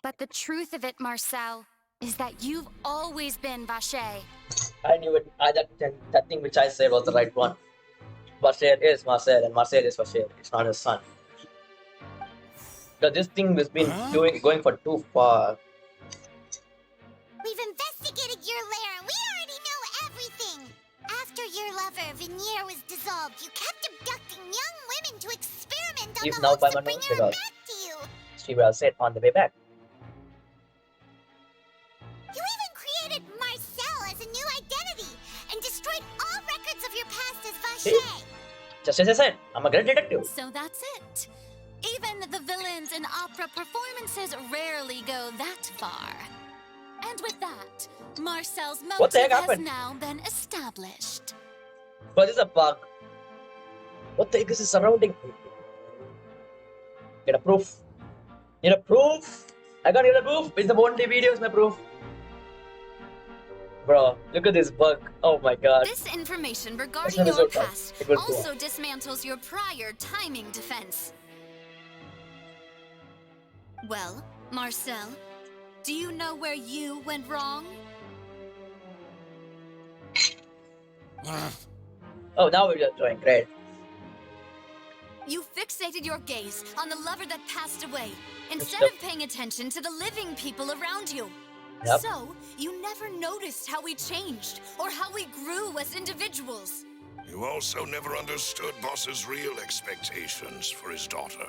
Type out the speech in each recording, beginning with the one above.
But the truth of it, Marcel, is that you've always been Vacher. I knew it. That thing which I said was the right one. Vacher is Marcel and Marcel is Vacher. It's not his son. Because this thing has been going for too far. We've investigated your lair and we already know everything. After your lover, Venier, was dissolved, you kept abducting young women to experiment on the hopes to bring her back to you. She was set on the way back. You even created Marcel as a new identity and destroyed all records of your past as Vacher. Just as I said, I'm a great detective. So that's it. Even the villains in opera performances rarely go that far. And with that, Marcel's motive has now been established. But this is a bug. What the heck is surrounding me? Get a proof. Need a proof? I gotta get a proof. It's the one day video is my proof. Bro, look at this bug. Oh my god. This information regarding your past also dismantles your prior timing defense. Well, Marcel, do you know where you went wrong? Oh, now we're just doing great. You fixated your gaze on the lover that passed away, instead of paying attention to the living people around you. Yep. So, you never noticed how we changed, or how we grew as individuals. You also never understood Boss's real expectations for his daughter.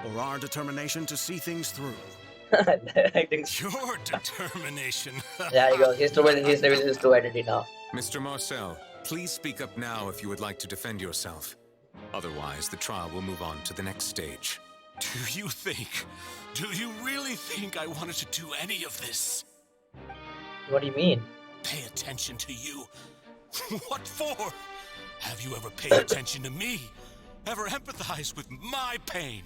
Or our determination to see things through. I think Your determination. there you go. He's revealing his true identity now. Mr. Marcel, please speak up now if you would like to defend yourself. Otherwise, the trial will move on to the next stage. Do you really think I wanted to do any of this? What do you mean? Pay attention to you? What for? Have you ever paid attention to me? Ever empathized with my pain?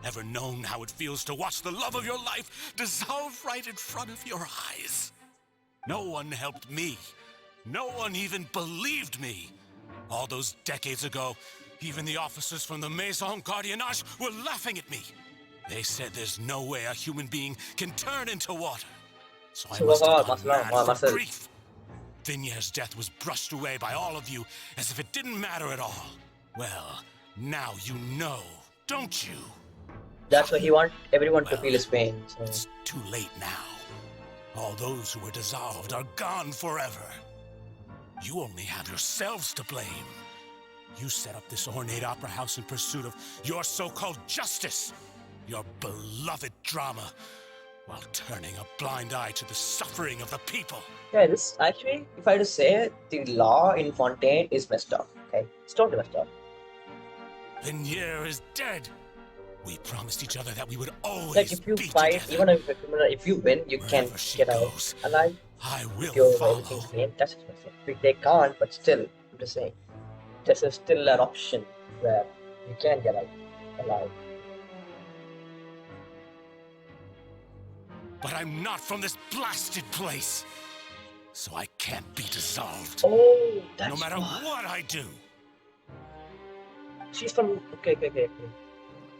Ever known how it feels to watch the love of your life dissolve right in front of your eyes? No one helped me. No one even believed me. All those decades ago, even the officers from the Maison Gardiennage were laughing at me. They said there's no way a human being can turn into water. So I must have gone mad from grief. Vinier's death was brushed away by all of you as if it didn't matter at all. Well, now you know, don't you? That's why he wants everyone to feel his pain. So. It's too late now. All those who were dissolved are gone forever. You only have yourselves to blame. You set up this ornate opera house in pursuit of your so-called justice, your beloved drama, while turning a blind eye to the suffering of the people. Yeah, this actually, if I had to say, the law in Fontaine is messed up. Okay, it's totally messed up. Venier is dead. We promised each other that we would always like if you be fight, together. even if you win, you can get out alive. I will follow. That's just messed up. They can't, but still, I'm just saying, this is still an option where you can get out alive. But I'm not from this blasted place, so I can't be dissolved. Oh, that's no matter what I do. She's from. Okay.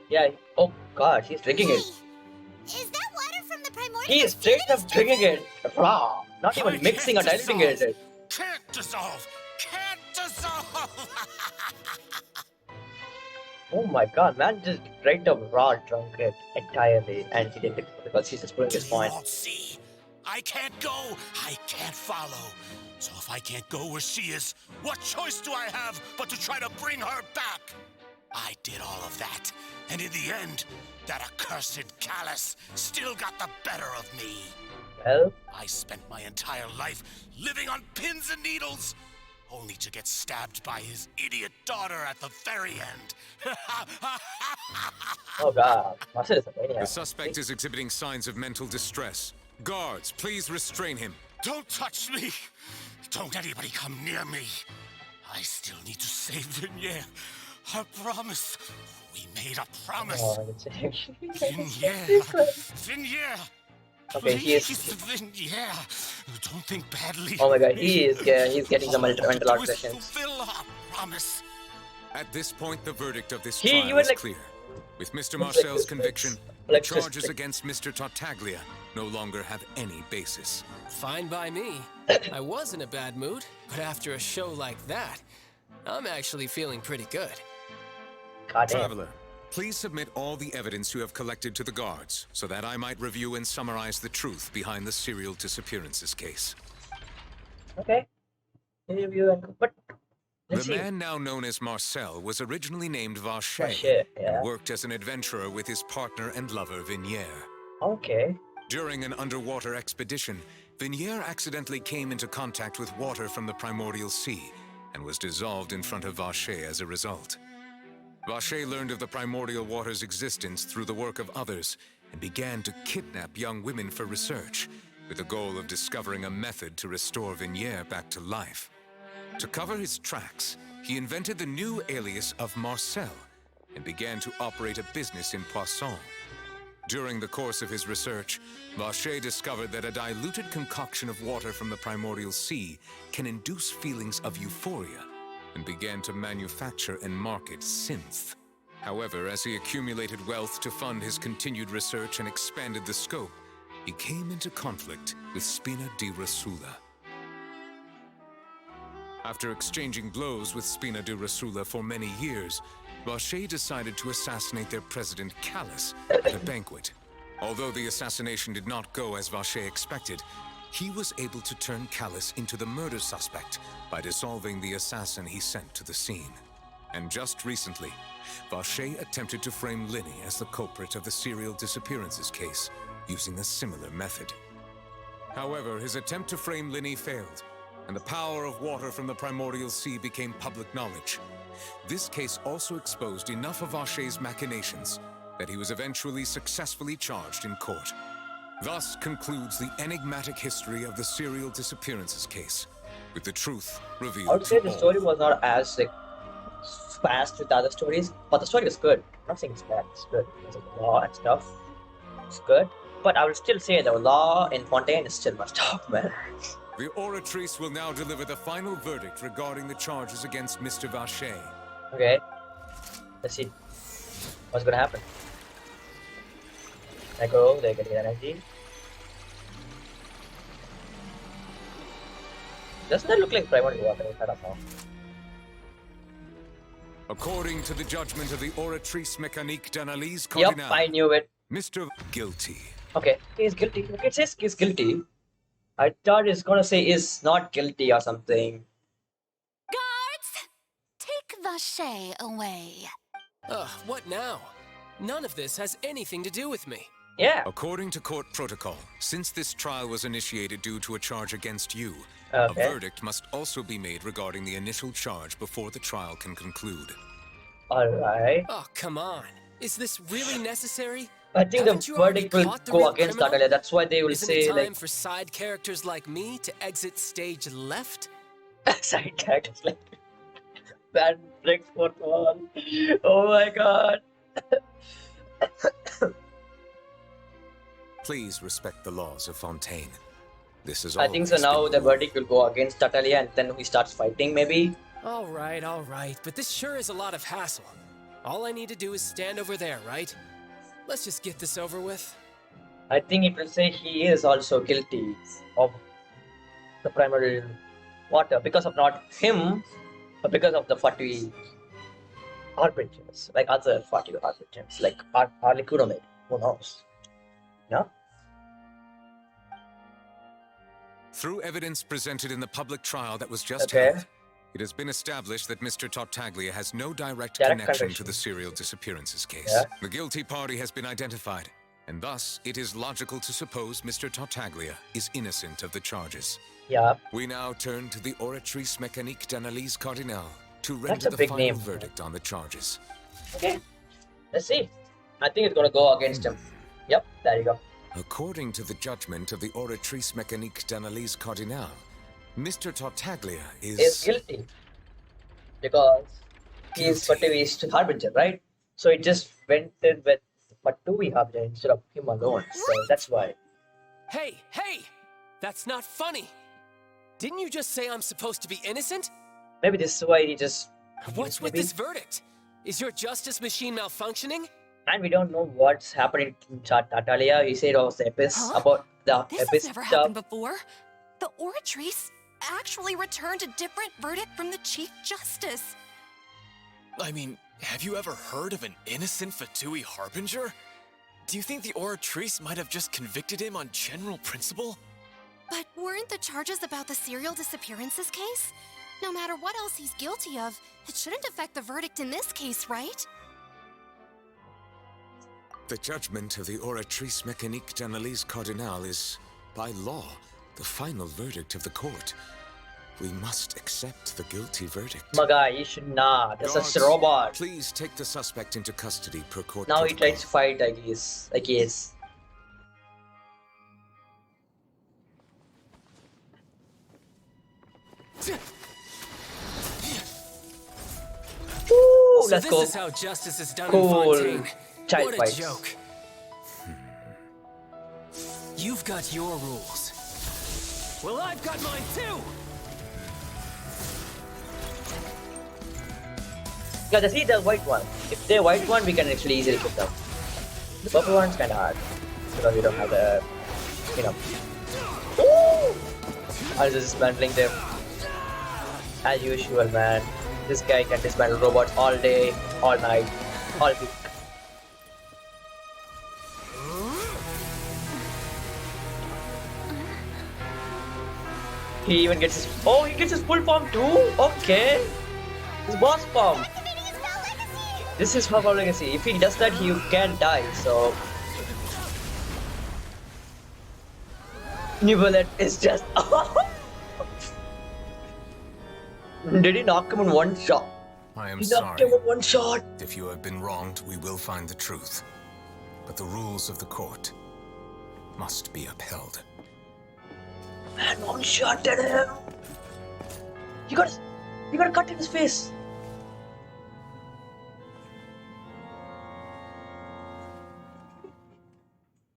Yeah. Oh God, he's drinking it. Is that water from the primordial? He is straight up drinking it raw, not even mixing or diluting it. Can't dissolve. Can't dissolve. Oh my God, man, just straight up raw drunk it entirely, and he didn't because he's just proving his point. See, I can't go. I can't follow. So if I can't go where she is, what choice do I have but to try to bring her back? I did all of that, and in the end, that accursed Callus still got the better of me. Well, I spent my entire life living on pins and needles, only to get stabbed by his idiot daughter at the very end. oh God, Marcel is a maniac. The suspect is exhibiting signs of mental distress. Guards, please restrain him. Don't touch me! Don't anybody come near me! I still need to save Venier. I promise. We made a promise. Venier. Venier. Okay, he is. Venier. Don't think badly. Oh my God, he's getting some mental alterations. Fulfill our promise. At this point, the verdict of this trial is clear. With Mr. Marcel's conviction, The Like charges against Mr. Tartaglia no longer have any basis. Fine by me. I was in a bad mood, but after a show like that, I'm actually feeling pretty good. God damn. Traveler, please submit all the evidence you have collected to the guards, so that I might review and summarize the truth behind the serial disappearances case. Okay. Interview and but The let's see. man now known as Marcel was originally named Vacher Vacher, yeah. and worked as an adventurer with his partner and lover Vignier. Okay. During an underwater expedition, Vignier accidentally came into contact with water from the primordial sea and was dissolved in front of Vacher as a result. Vacher learned of the primordial water's existence through the work of others and began to kidnap young women for research, with the goal of discovering a method to restore Vignier back to life. To cover his tracks, he invented the new alias of Marcel and began to operate a business in Poisson. During the course of his research, Vacher discovered that a diluted concoction of water from the primordial sea can induce feelings of euphoria, and began to manufacture and market synth. However, as he accumulated wealth to fund his continued research and expanded the scope, he came into conflict with Spina di Rosula. After exchanging blows with Spina di Rosula for many years, Vacher decided to assassinate their president Callus at a banquet. Although the assassination did not go as Vacher expected, he was able to turn Callus into the murder suspect by dissolving the assassin he sent to the scene. And just recently, Vacher attempted to frame Linny as the culprit of the serial disappearances case, using a similar method. However, his attempt to frame Linny failed, and the power of water from the primordial sea became public knowledge. This case also exposed enough of Vacher's machinations that he was eventually successfully charged in court. Thus concludes the enigmatic history of the serial disappearances case, with the truth revealed. I would say to the all. story was not as like fast with other stories, but the story is good. I'm not saying it's bad, it's good. There's like law and stuff. It's good. But I would still say the law in Fontaine is still much top, man. The Oratrice will now deliver the final verdict regarding the charges against Mr. Vacher. Okay. Let's see what's gonna happen. Echo, they're getting energy. Doesn't that look like primordial water? I don't know. According to the judgment of the Oratrice Mécanique d'Analyse Yup, Cardinale, I knew it. Mr. Guilty. Okay, he's guilty. Okay, it says he's guilty. I thought it's gonna say is not guilty or something. Guards, take Vacher away. Ugh, what now? None of this has anything to do with me. Yeah. According to court protocol, since this trial was initiated due to a charge against you, Okay. a verdict must also be made regarding the initial charge before the trial can conclude. Alright. Oh, come on. Is this really necessary? I think Haven't the you already verdict will caught the go real against criminal? Natalia. That's why they will Isn't say it time like for side characters like me to exit stage left? side characters like bad breaks for one. Oh my god. Please respect the laws of Fontaine. This is I think so always now been the rule. verdict will go against Natalia and then he starts fighting maybe. All right, but this sure is a lot of hassle. All I need to do is stand over there, right? Let's just get this over with. I think it will say he is also guilty of the primary water because of not him, but because of the 40 arbiters, like other 40 arbiters, like Arlicuno. Who knows? No? Through evidence presented in the public trial that was just Okay. held, it has been established that Mr. Tartaglia has no direct Direct connection to connection. the serial disappearances case. Yeah. The guilty party has been identified, and thus it is logical to suppose Mr. Tartaglia is innocent of the charges. Yeah. We now turn to the Oratrice Mécanique d'Analyse Cardinale to That's render a the big final name. verdict on the charges. Okay. Let's see. I think it's gonna go against him. Yep. There you go. According to the judgment of the Oratrice Mécanique d'Analyse Cardinale, Mr. Tartaglia Is guilty because he is Fativi's harbinger, right? So it just went in with Fatui harbinger instead of him alone. So that's why. Hey! That's not funny! Didn't you just say I'm supposed to be innocent? Maybe this is why he just. What's with maybe? this verdict? Is your justice machine malfunctioning? And we don't know what's happening in Tatalia. He said it was the abyss Huh? about the This has abyss never stuff. happened before. The Oratrice actually returned a different verdict from the Chief Justice. I mean, have you ever heard of an innocent Fatui Harbinger? Do you think the Oratrice might have just convicted him on general principle? But weren't the charges about the serial disappearances case? No matter what else he's guilty of, it shouldn't affect the verdict in this case, right? The judgment of the Oratrice Mécanique d'Analyse Cardinal is, by law, the final verdict of the court. We must accept the guilty verdict. My guy, you should not. This is Guards, a robot. Please take the suspect into custody per court Now he protocol. tries to fight, I guess. Woo, So let's this go. is how justice is done Cool. in Fontaine. Child What a fights. joke. You've got your rules. Well, I've got mine too! Yeah, see the white one. If they're white one, we can actually easily kill them. The purple one's kinda hard. Because we don't have the, you know. Woo! I was just dismantling them. As usual, man. This guy can dismantle robots all day, all night, all week. He even gets his... Oh, he gets his full form too? Okay. His boss form. Activating his spell legacy! This is Power Legacy. If he does that, he can die, so... Nivelet is just... Did he knock him in one shot? I am He knocked sorry. him in one shot. If you have been wronged, we will find the truth. But the rules of the court must be upheld. Man, one shot at him. You got cut in his face.